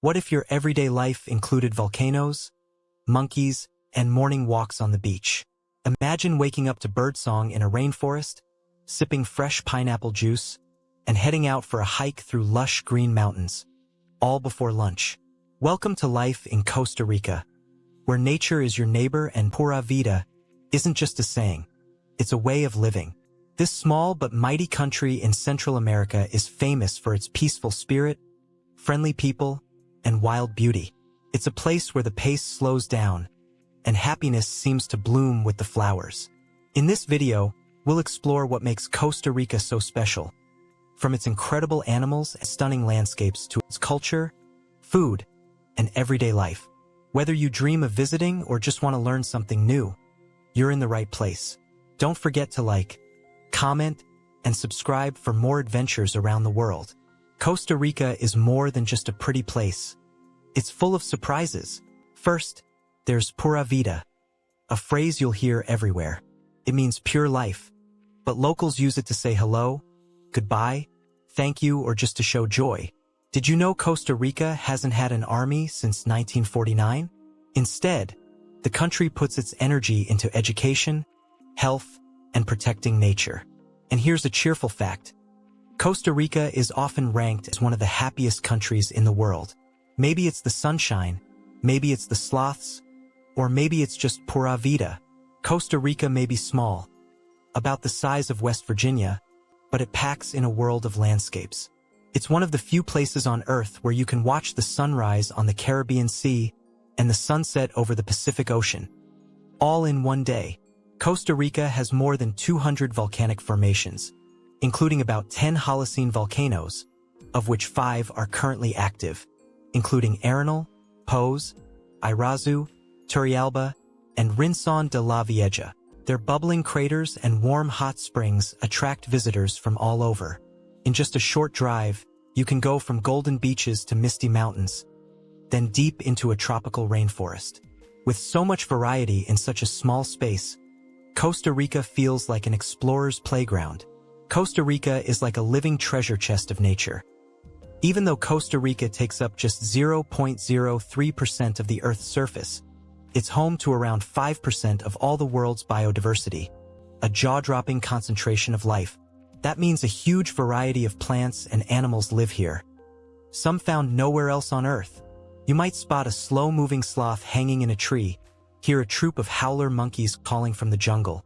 What if your everyday life included volcanoes, monkeys, and morning walks on the beach? Imagine waking up to birdsong in a rainforest, sipping fresh pineapple juice, and heading out for a hike through lush green mountains, all before lunch. Welcome to life in Costa Rica, where nature is your neighbor and Pura Vida isn't just a saying, it's a way of living. This small but mighty country in Central America is famous for its peaceful spirit, friendly people, and wild beauty. It's a place where the pace slows down, and happiness seems to bloom with the flowers. In this video, we'll explore what makes Costa Rica so special, from its incredible animals and stunning landscapes to its culture, food, and everyday life. Whether you dream of visiting or just want to learn something new, you're in the right place. Don't forget to like, comment, and subscribe for more adventures around the world. Costa Rica is more than just a pretty place. It's full of surprises. First, there's Pura Vida, a phrase you'll hear everywhere. It means pure life, but locals use it to say hello, goodbye, thank you, or just to show joy. Did you know Costa Rica hasn't had an army since 1949? Instead, the country puts its energy into education, health, and protecting nature. And here's a cheerful fact. Costa Rica is often ranked as one of the happiest countries in the world. Maybe it's the sunshine, maybe it's the sloths, or maybe it's just Pura Vida. Costa Rica may be small, about the size of West Virginia, but it packs in a world of landscapes. It's one of the few places on Earth where you can watch the sunrise on the Caribbean Sea and the sunset over the Pacific Ocean, all in one day. Costa Rica has more than 200 volcanic formations, including about 10 Holocene volcanoes, of which 5 are currently active, including Arenal, Poás, Irazu, Turrialba, and Rincon de la Vieja. Their bubbling craters and warm hot springs attract visitors from all over. In just a short drive, you can go from golden beaches to misty mountains, then deep into a tropical rainforest. With so much variety in such a small space, Costa Rica feels like an explorer's playground. Costa Rica is like a living treasure chest of nature. Even though Costa Rica takes up just 0.03% of the Earth's surface, it's home to around 5% of all the world's biodiversity, a jaw-dropping concentration of life. That means a huge variety of plants and animals live here, some found nowhere else on Earth. You might spot a slow-moving sloth hanging in a tree, hear a troop of howler monkeys calling from the jungle,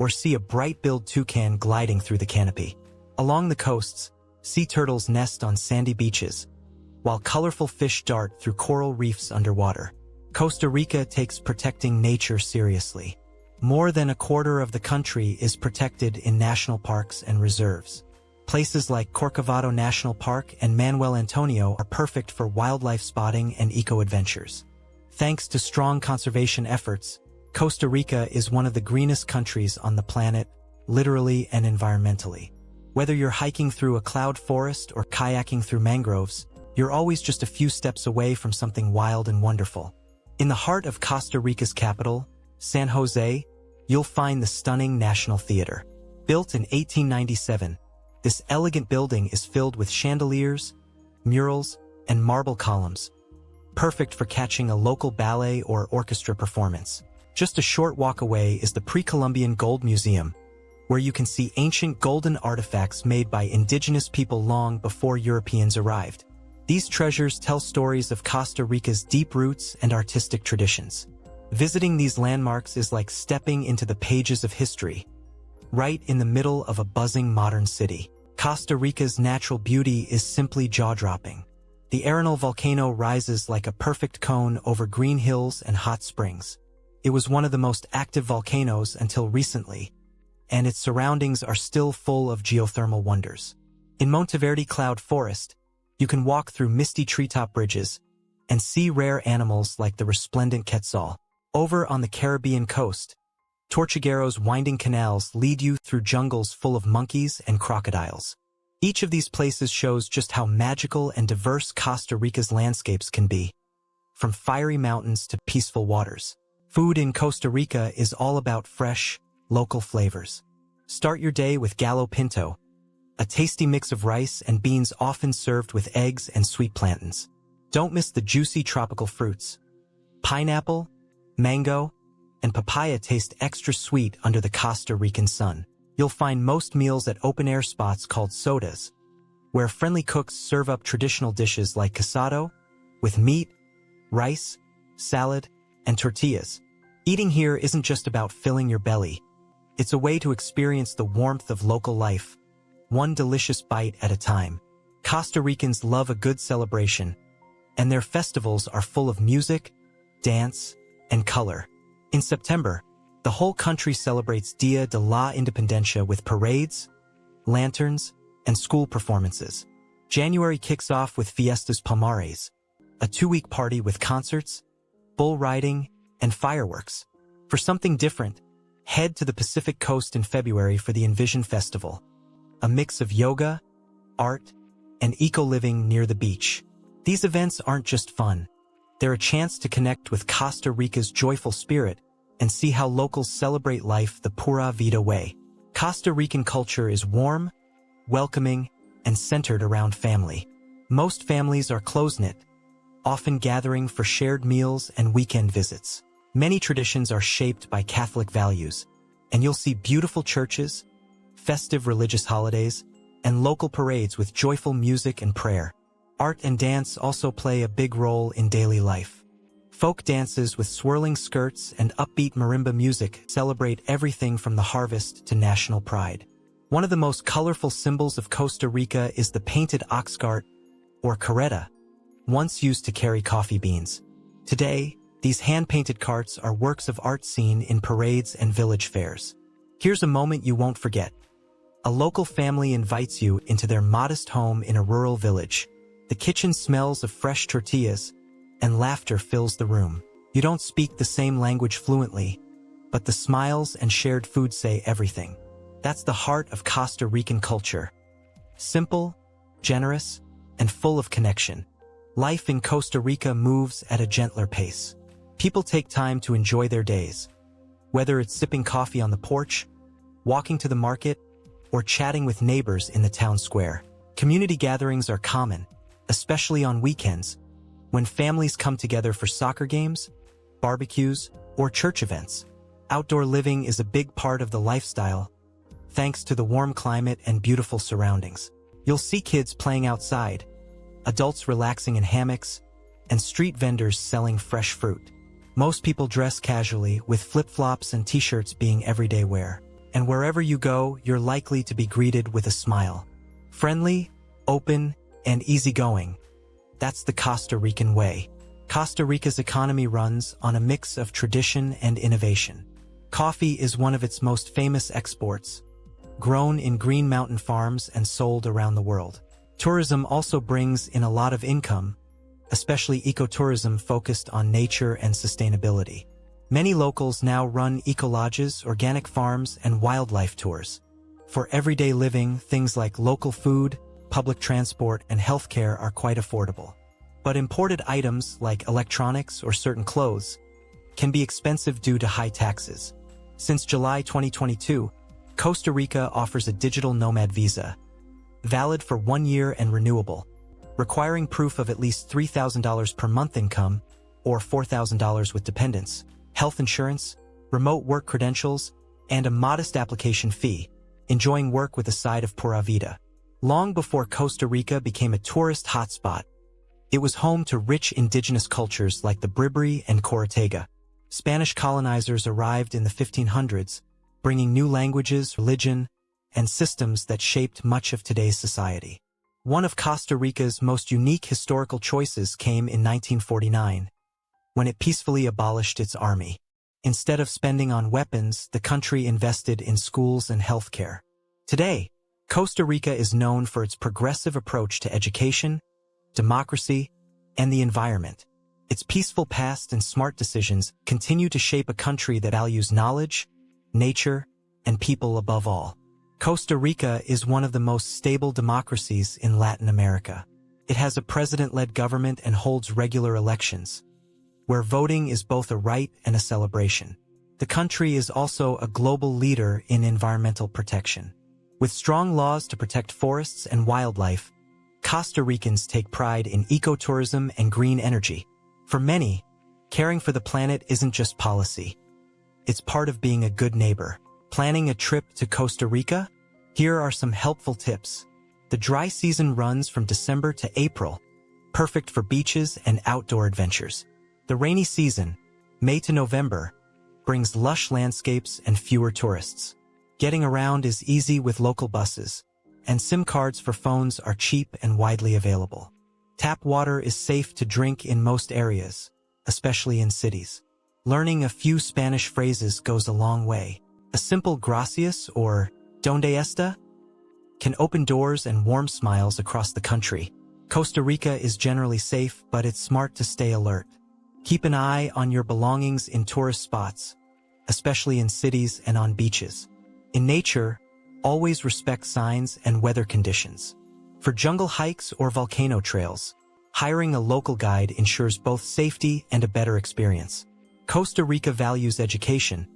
or see a bright-billed toucan gliding through the canopy. Along the coasts, sea turtles nest on sandy beaches, while colorful fish dart through coral reefs underwater. Costa Rica takes protecting nature seriously. More than a quarter of the country is protected in national parks and reserves. Places like Corcovado National Park and Manuel Antonio are perfect for wildlife spotting and eco-adventures. Thanks to strong conservation efforts, Costa Rica is one of the greenest countries on the planet, literally and environmentally. Whether you're hiking through a cloud forest or kayaking through mangroves, you're always just a few steps away from something wild and wonderful. In the heart of Costa Rica's capital, San Jose, you'll find the stunning National Theater. Built in 1897, this elegant building is filled with chandeliers, murals, and marble columns, perfect for catching a local ballet or orchestra performance. Just a short walk away is the Pre-Columbian Gold Museum, where you can see ancient golden artifacts made by indigenous people long before Europeans arrived. These treasures tell stories of Costa Rica's deep roots and artistic traditions. Visiting these landmarks is like stepping into the pages of history, right in the middle of a buzzing modern city. Costa Rica's natural beauty is simply jaw-dropping. The Arenal volcano rises like a perfect cone over green hills and hot springs. It was one of the most active volcanoes until recently, and its surroundings are still full of geothermal wonders. In Monteverde Cloud Forest, you can walk through misty treetop bridges and see rare animals like the resplendent quetzal. Over on the Caribbean coast, Tortuguero's winding canals lead you through jungles full of monkeys and crocodiles. Each of these places shows just how magical and diverse Costa Rica's landscapes can be, from fiery mountains to peaceful waters. Food in Costa Rica is all about fresh, local flavors. Start your day with gallo pinto, a tasty mix of rice and beans often served with eggs and sweet plantains. Don't miss the juicy tropical fruits. Pineapple, mango, and papaya taste extra sweet under the Costa Rican sun. You'll find most meals at open-air spots called sodas, where friendly cooks serve up traditional dishes like casado, with meat, rice, salad, and tortillas. Eating here isn't just about filling your belly. It's a way to experience the warmth of local life, one delicious bite at a time. Costa Ricans love a good celebration, and their festivals are full of music, dance, and color. In September, the whole country celebrates Dia de la Independencia with parades, lanterns, and school performances. January kicks off with Fiestas Palmares, a 2-week party with concerts, bull riding, and fireworks. For something different, head to the Pacific Coast in February for the Envision Festival, a mix of yoga, art, and eco-living near the beach. These events aren't just fun. They're a chance to connect with Costa Rica's joyful spirit and see how locals celebrate life the Pura Vida way. Costa Rican culture is warm, welcoming, and centered around family. Most families are close-knit, often gathering for shared meals and weekend visits. Many traditions are shaped by Catholic values, and you'll see beautiful churches, festive religious holidays, and local parades with joyful music and prayer. Art and dance also play a big role in daily life. Folk dances with swirling skirts and upbeat marimba music celebrate everything from the harvest to national pride. One of the most colorful symbols of Costa Rica is the painted ox cart, or carreta, once used to carry coffee beans. Today, these hand-painted carts are works of art seen in parades and village fairs. Here's a moment you won't forget. A local family invites you into their modest home in a rural village. The kitchen smells of fresh tortillas, and laughter fills the room. You don't speak the same language fluently, but the smiles and shared food say everything. That's the heart of Costa Rican culture. Simple, generous, and full of connection. Life in Costa Rica moves at a gentler pace. People take time to enjoy their days. Whether it's sipping coffee on the porch, walking to the market, or chatting with neighbors in the town square. Community gatherings are common, especially on weekends, when families come together for soccer games, barbecues, or church events. Outdoor living is a big part of the lifestyle, thanks to the warm climate and beautiful surroundings. You'll see kids playing outside, adults relaxing in hammocks, and street vendors selling fresh fruit. Most people dress casually, with flip-flops and t-shirts being everyday wear. And wherever you go, you're likely to be greeted with a smile. Friendly, open, and easygoing. That's the Costa Rican way. Costa Rica's economy runs on a mix of tradition and innovation. Coffee is one of its most famous exports, grown in green mountain farms and sold around the world. Tourism also brings in a lot of income, especially ecotourism focused on nature and sustainability. Many locals now run eco-lodges, organic farms, and wildlife tours. For everyday living, things like local food, public transport, and healthcare are quite affordable. But imported items like electronics or certain clothes can be expensive due to high taxes. Since July 2022, Costa Rica offers a digital nomad visa, valid for 1 year and renewable, requiring proof of at least $3,000 per month income or $4,000 with dependents, health insurance, remote work credentials, and a modest application fee, enjoying work with a side of Pura Vida. Long before Costa Rica became a tourist hotspot, it was home to rich indigenous cultures like the Bribri and Corotega. Spanish colonizers arrived in the 1500s, bringing new languages, religion, and systems that shaped much of today's society. One of Costa Rica's most unique historical choices came in 1949, when it peacefully abolished its army. Instead of spending on weapons, the country invested in schools and healthcare. Today, Costa Rica is known for its progressive approach to education, democracy, and the environment. Its peaceful past and smart decisions continue to shape a country that values knowledge, nature, and people above all. Costa Rica is one of the most stable democracies in Latin America. It has a president-led government and holds regular elections, where voting is both a right and a celebration. The country is also a global leader in environmental protection. With strong laws to protect forests and wildlife, Costa Ricans take pride in ecotourism and green energy. For many, caring for the planet isn't just policy. It's part of being a good neighbor. Planning a trip to Costa Rica? Here are some helpful tips. The dry season runs from December to April, perfect for beaches and outdoor adventures. The rainy season, May to November, brings lush landscapes and fewer tourists. Getting around is easy with local buses, and SIM cards for phones are cheap and widely available. Tap water is safe to drink in most areas, especially in cities. Learning a few Spanish phrases goes a long way. A simple gracias or ¿Dónde está? Can open doors and warm smiles across the country. Costa Rica is generally safe, but it's smart to stay alert. Keep an eye on your belongings in tourist spots, especially in cities and on beaches. In nature, always respect signs and weather conditions. For jungle hikes or volcano trails, hiring a local guide ensures both safety and a better experience. Costa Rica values education,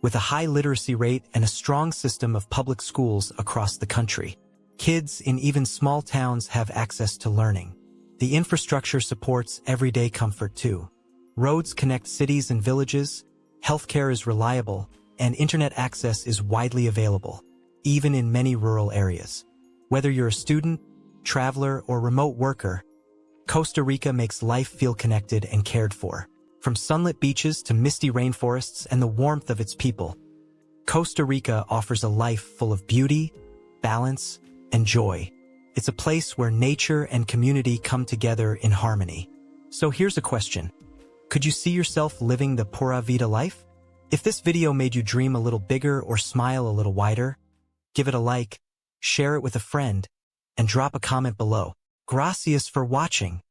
with a high literacy rate and a strong system of public schools across the country. Kids in even small towns have access to learning. The infrastructure supports everyday comfort too. Roads connect cities and villages, healthcare is reliable, and internet access is widely available, even in many rural areas. Whether you're a student, traveler, or remote worker, Costa Rica makes life feel connected and cared for. From sunlit beaches to misty rainforests and the warmth of its people, Costa Rica offers a life full of beauty, balance, and joy. It's a place where nature and community come together in harmony. So here's a question. Could you see yourself living the Pura Vida life? If this video made you dream a little bigger or smile a little wider, give it a like, share it with a friend, and drop a comment below. Gracias for watching.